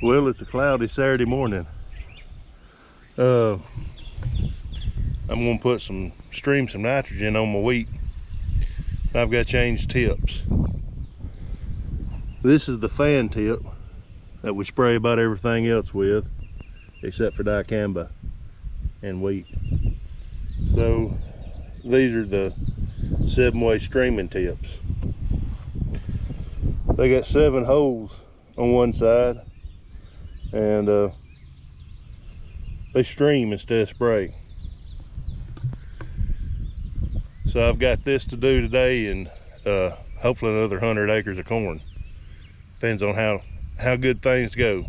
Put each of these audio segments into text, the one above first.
Well, it's a cloudy Saturday morning. I'm gonna put some nitrogen on my wheat. I've got to change tips. This is the fan tip that we spray about everything else with, except for dicamba and wheat. So these are the 7-way streaming tips. They got 7 holes on one side, and they stream instead of spray. So I've got this to do today, and hopefully another 100 acres of corn. Depends on how good things go.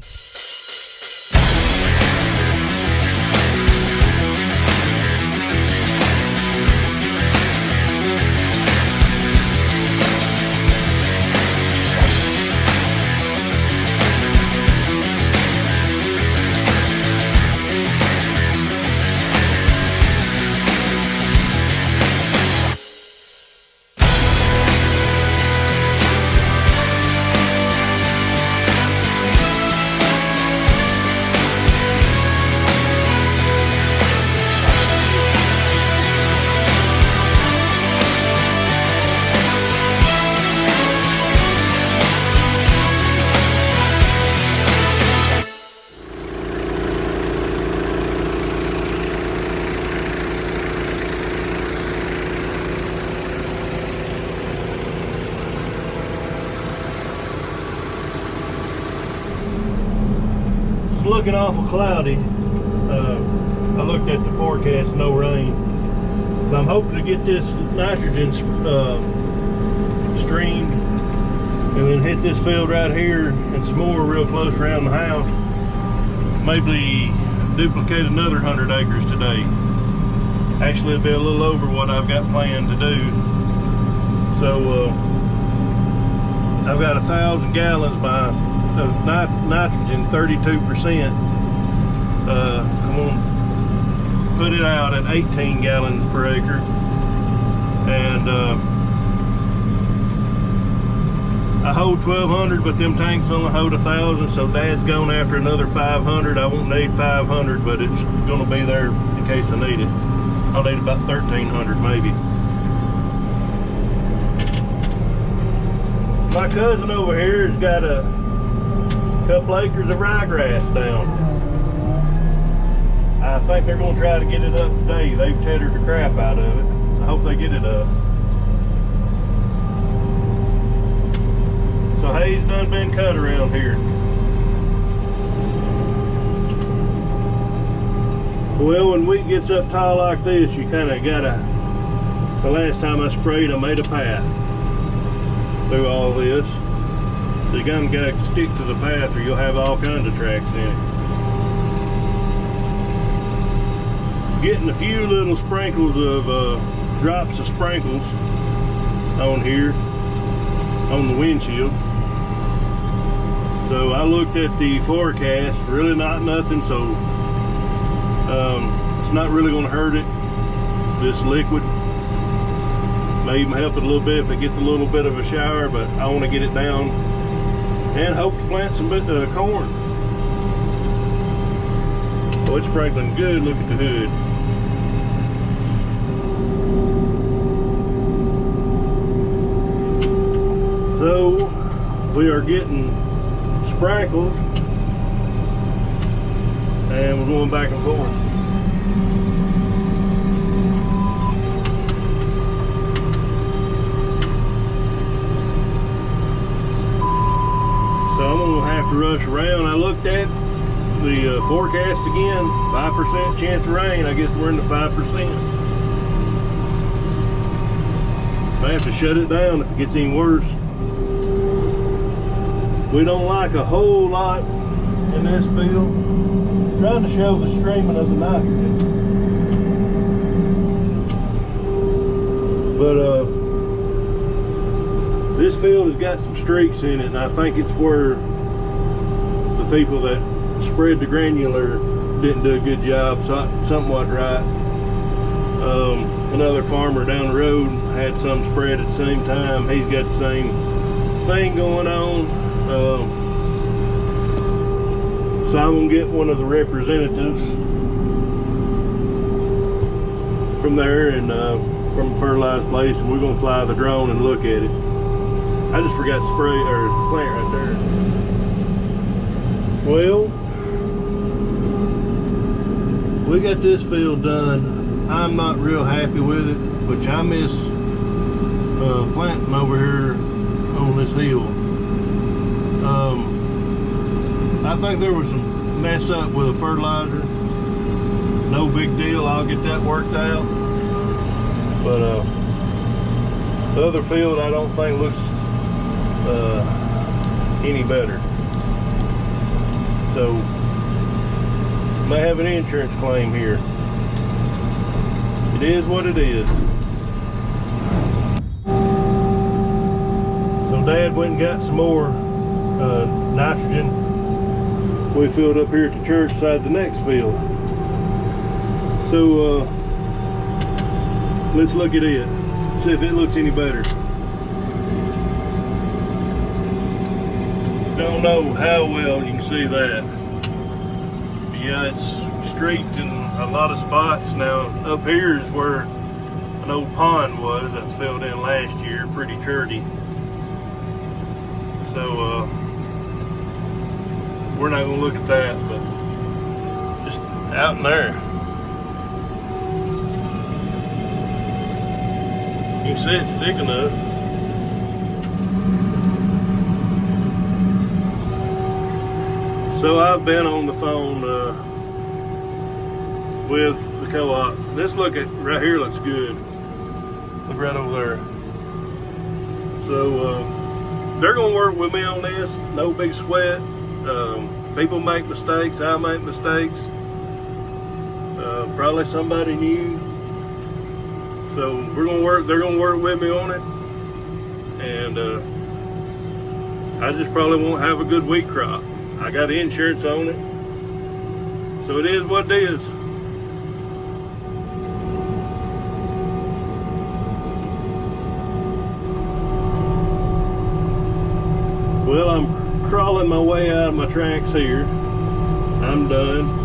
Looking awful cloudy. I looked at the forecast, no rain. But I'm hoping to get this nitrogen streamed and then hit this field right here and some more real close around the house. Maybe duplicate another 100 acres today. Actually, it'll be a little over what I've got planned to do. So I've got 1,000 gallons of nitrogen, 32%. I'm gonna put it out at 18 gallons per acre, and I hold 1,200, but them tanks only hold 1,000, so Dad's going after another 500. I won't need 500, but it's gonna be there in case I need it. I'll need about 1,300 maybe. My cousin over here has got a couple acres of ryegrass down. I think they're going to try to get it up today. They've tethered the crap out of it. I hope they get it up. So hay's done been cut around here. Well, when wheat gets up tall like this, you kind of gotta, the last time I sprayed, I made a path through all this. So you kind of got to stick to the path or you'll have all kinds of tracks in it. Getting a few little sprinkles of, drops of sprinkles on here, on the windshield. So I looked at the forecast, really not nothing, so it's not really going to hurt it, this liquid. May even help it a little bit if it gets a little bit of a shower, but I want to get it down and hope to plant some corn. Oh, it's sprinkling good. Look at the hood. So we are getting sprinkles and we're going back and forth. So I'm gonna have to rush around. I looked at the forecast again, 5% chance of rain. I guess we're in the 5%. I have to shut it down if it gets any worse. We don't like a whole lot in this field. I'm trying to show the streaming of the nitrogen. But this field has got some streaks in it, and I think it's where the people that spread the granular didn't do a good job. So something wasn't right. Another farmer down the road had some spread at the same time. He's got the same thing going on. So I'm gonna get one of the representatives from there and from the fertilized place, and we're gonna fly the drone and look at it. I just forgot to spray or plant right there. Well, we got this field done. I'm not real happy with it, which I miss planting over here on this hill. I think there was some mess up with a fertilizer. No big deal, I'll get that worked out. But the other field I don't think looks any better. So may have an insurance claim here. It is what it is. So Dad went and got some more nitrogen. We filled up here at the church side the next field. So let's look at it, see if it looks any better. Don't know how well you can see that. Yeah, it's streaked in a lot of spots. Now up here is where an old pond was that's filled in last year, pretty churty. So we're not gonna look at that, but just out in there. You can see it's thick enough. So I've been on the phone with the co-op. This look at right here looks good. Look right over there. So they're gonna work with me on this. No big sweat. People make mistakes. I make mistakes. Probably somebody new. So we're gonna work. They're gonna work with me on it, and I just probably won't have a good wheat crop. I got insurance on it, so it is what it is. Well, I'm crawling my way out of my tracks here. I'm done.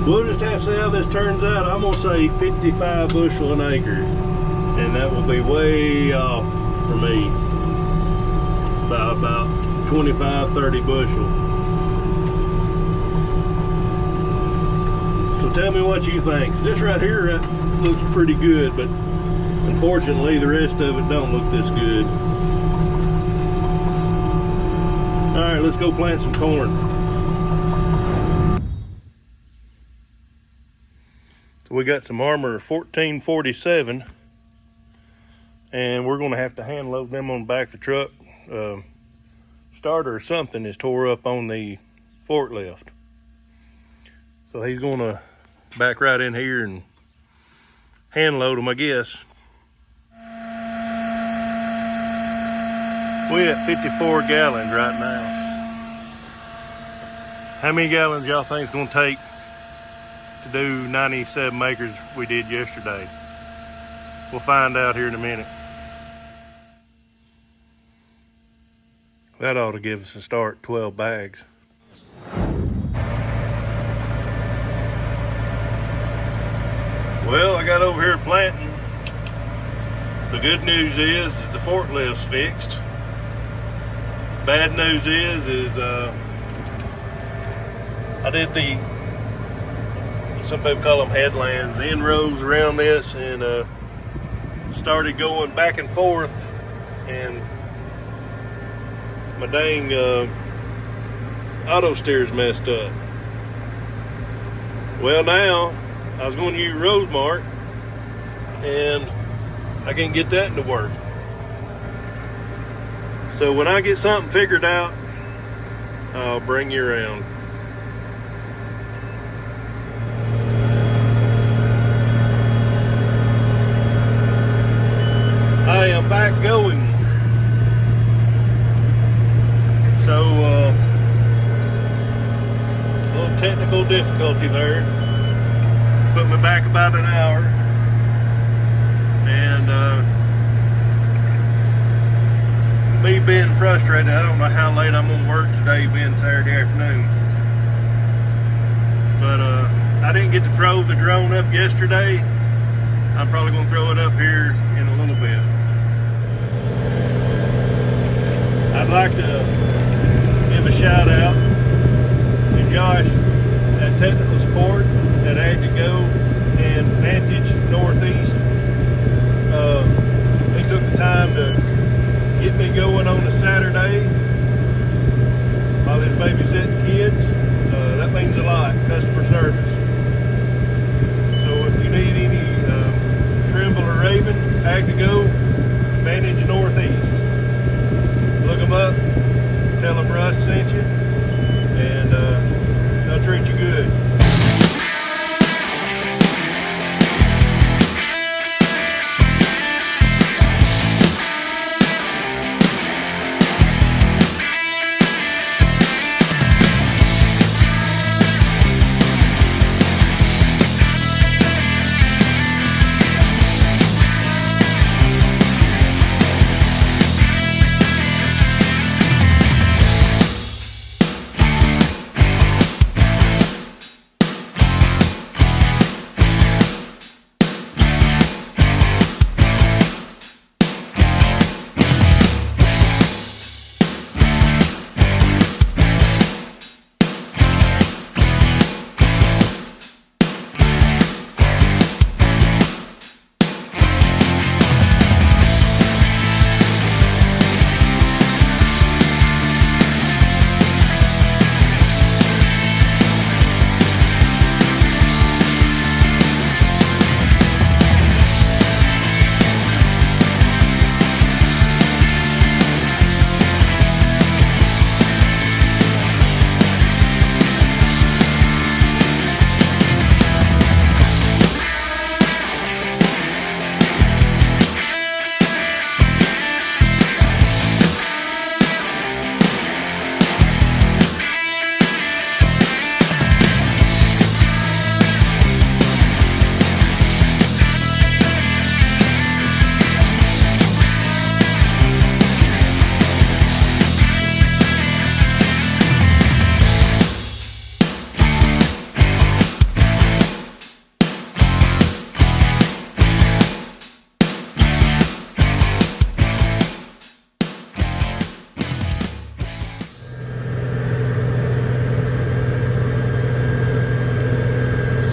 We'll just have to see how this turns out. I'm gonna say 55 bushel an acre, and that will be way off for me by about 25-30 bushel. So tell me what you think. This right here looks pretty good, but unfortunately the rest of it don't look this good. All right, let's go plant some corn. So we got some Armor 1447, and we're gonna have to hand load them on the back of the truck. Starter or something is tore up on the forklift. So he's gonna back right in here and hand load them, I guess. We're at 54 gallons right now. How many gallons y'all think it's gonna take to do 97 acres we did yesterday? We'll find out here in a minute. That ought to give us a start, 12 bags. Well, I got over here planting. The good news is that the forklift's fixed. Bad news is I did some people call them headlands, the inroads around this, and started going back and forth, and my dang auto steer's messed up. Well, now I was going to use Rosemark, and I can't get that to work. So when I get something figured out, I'll bring you around. I am back going. So a little technical difficulty there. Put me back about an hour, and me being frustrated, I don't know how late I'm gonna work today, being Saturday afternoon. But I didn't get to throw the drone up yesterday. I'm probably gonna throw it up here in a little bit. I'd like to give a shout out to Josh at Technical Support at Ag2Go and Vantage Northeast. He took the time to get me going on a Saturday while he's babysitting kids. That means a lot, customer service. So if you need any Trimble or Raven, Ag2Go, Vantage Northeast. Look them up, tell them Russ sent you, and they'll treat you good.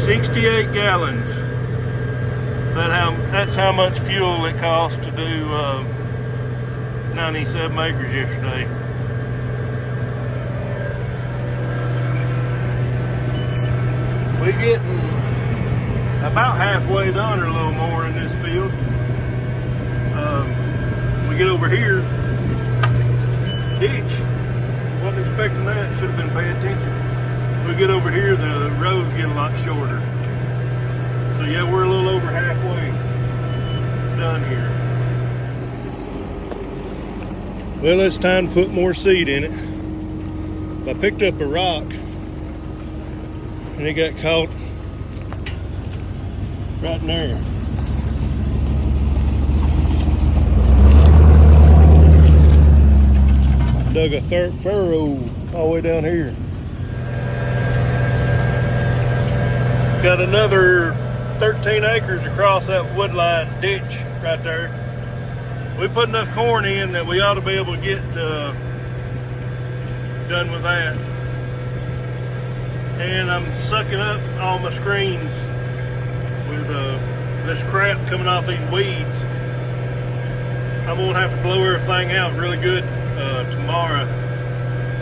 $68 gallons. That's how much fuel it costs to do 97 acres yesterday. We're getting about halfway done or a little more in this field. We get over here, ditch. Wasn't expecting that. Should have been paying attention. We get over here, the rows get a lot shorter. So yeah, we're a little over halfway done here. Well, it's time to put more seed in it. I picked up a rock and it got caught right in there. Dug a furrow all the way down here. Got another 13 acres across that woodline ditch right there. We put enough corn in that we ought to be able to get done with that. And I'm sucking up all my screens with this crap coming off these weeds. I'm gonna have to blow everything out really good tomorrow.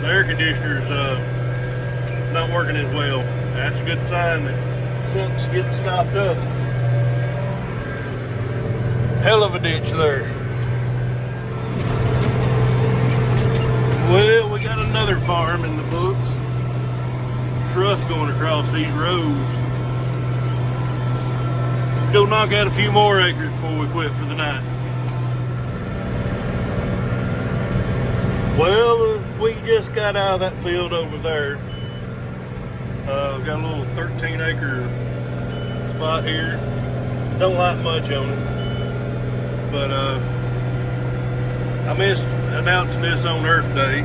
The air conditioner's not working as well. That's a good sign that something's getting stopped up. Hell of a ditch there. Well, we got another farm in the books. Truss going across these rows. Let's go knock out a few more acres before we quit for the night. Well, we just got out of that field over there. Got a little 13 acre spot here. Don't like much on it, but I missed announcing this on Earth Day.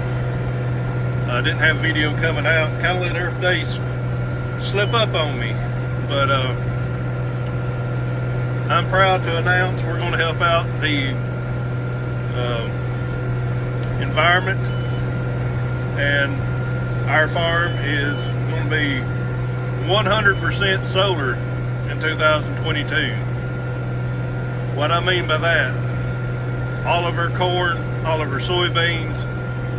I didn't have video coming out. Kind of let Earth Day slip up on me. But I'm proud to announce we're going to help out the environment. And our farm is going to be 100% solar in 2022. What I mean by that, all of our corn, all of our soybeans,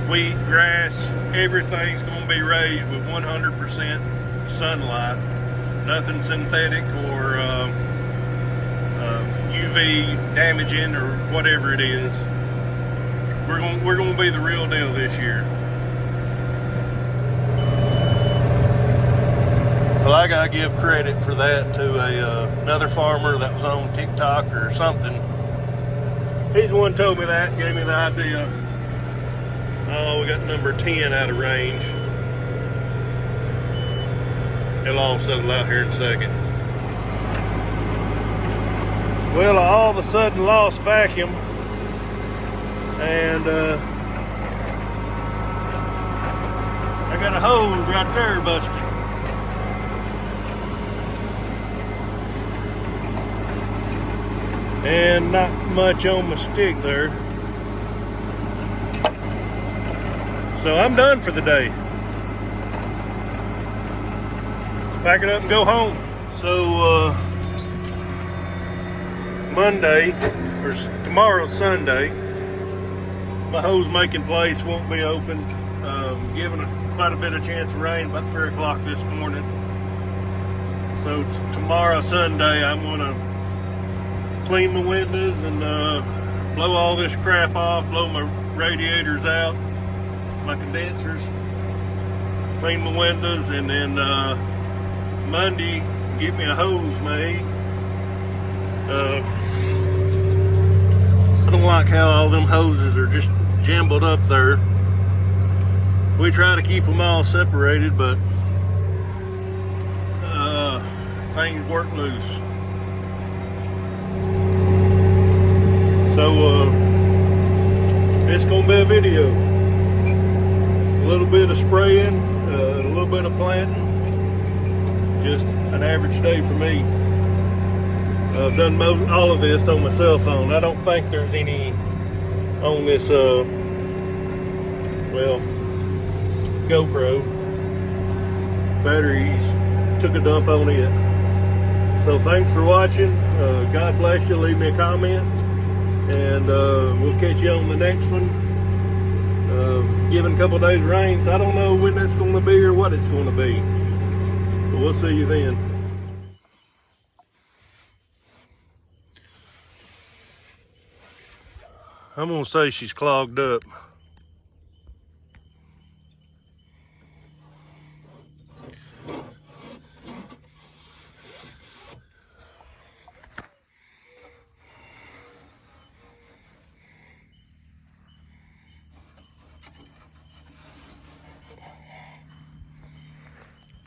wheat, grass, everything's going to be raised with 100% sunlight. Nothing synthetic or UV damaging or whatever it is. We're going to be the real deal this year. Well, I gotta give credit for that to another farmer that was on TikTok or something. He's the one who told me that, gave me the idea. Oh, we got number 10 out of range. It'll all settle out here in a second. Well, I all of a sudden lost vacuum, and I got a hose right there busted. And not much on my stick there. So I'm done for the day. Pack it up and go home. So Monday, or tomorrow's Sunday, my hose making place won't be open. Given quite a bit of chance of rain about 3 o'clock this morning. So tomorrow Sunday I'm gonna clean my windows and blow all this crap off, blow my radiators out, my condensers, clean my windows, and then Monday get me a hose made. I don't like how all them hoses are just jumbled up there. We try to keep them all separated, but things work loose. So it's gonna be a video. A little bit of spraying, a little bit of planting. Just an average day for me. I've done all of this on my cell phone. I don't think there's any on this well, GoPro. Batteries took a dump on it. So thanks for watching. God bless you. Leave me a comment. And we'll catch you on the next one. Given a couple of days of rain, so I don't know when that's going to be or what it's going to be. But we'll see you then. I'm going to say she's clogged up.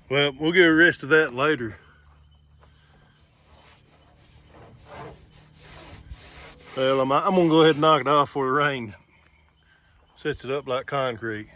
Well, we'll get the rest of that later. Well, I'm gonna go ahead and knock it off before the rain sets it up like concrete.